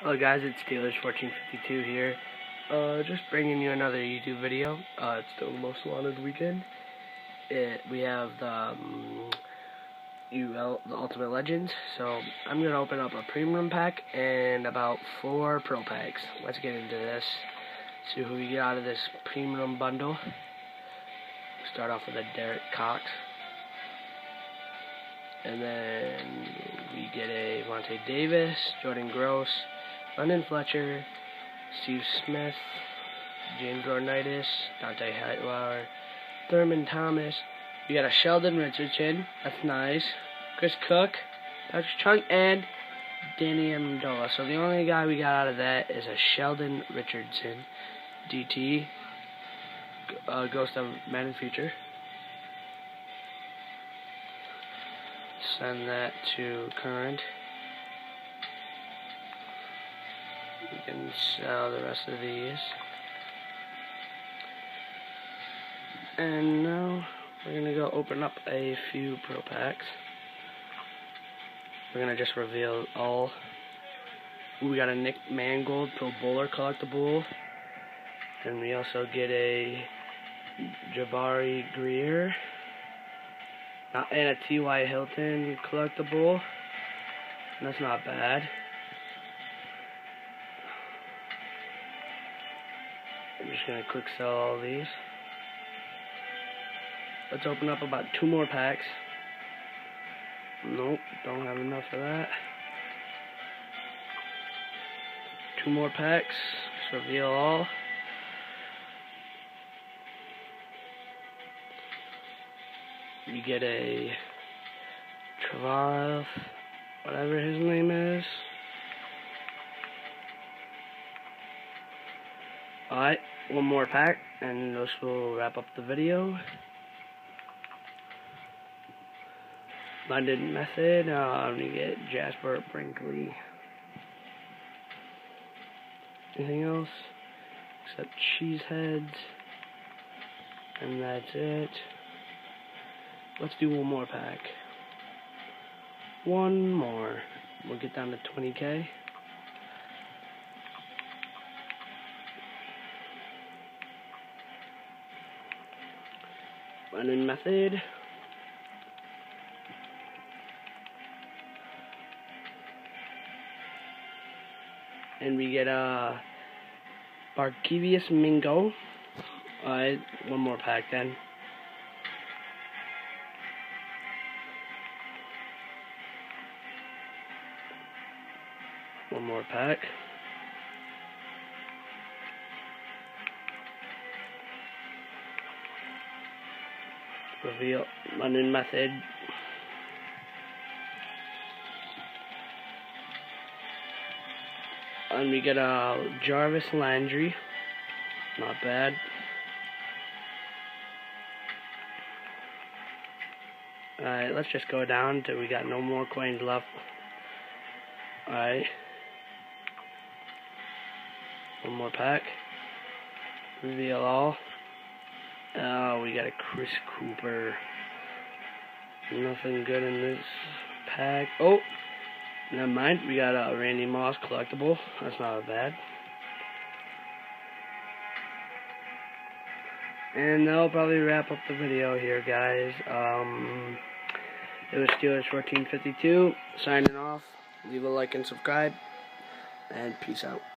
Hello guys, it's Steelers1452 here. Just bringing you another YouTube video. It's the Most Wanted weekend. We have the Ultimate Legends. So I'm gonna open up a premium pack and about 4 pro packs. Let's get into this. See who we get out of this premium bundle. Start off with a Derek Cox, and then we get a Vontae Davis, Jordan Gross, London Fletcher, Steve Smith, James Laurinaitis, Dante Hightower, Thurman Thomas. We got a Sheldon Richardson, that's nice. Chris Cook, Patrick Chung, and Danny Amendola. So the only guy we got out of that is a Sheldon Richardson, DT, Ghost of Madden Future. Send that to current. We can sell the rest of these. And now we're going to go open up a few pro packs. We're going to just reveal all. We got a Nick Mangold Pro Bowler collectible. And we also get a Jabari Greer. And a T.Y. Hilton collectible. And that's not bad. I'm just going to quick sell all these. Let's open up about 2 more packs. Nope, don't have enough of that. 2 more packs. Just reveal all. You get a Travail, whatever his name is. Alright, 1 more pack, and this will wrap up the video. London Method, you get Jasper Brinkley. Anything else? Except Cheeseheads. And that's it. Let's do 1 more pack. 1 more. We'll get down to 20K. London Method. And we get Barkevious Mingo. Alright, 1 more pack then. One more pack. Reveal London Method. And we get a Jarvis Landry. Not bad. Alright, let's just go down till we got no more coins left. Alright. 1 more pack. Reveal all. Oh, we got a Chris Cooper. Nothing good in this pack. Oh, never mind. We got a Randy Moss collectible. That's not bad. And that'll probably wrap up the video here, guys. It was Steelers1452 signing off. Leave a like and subscribe. And peace out.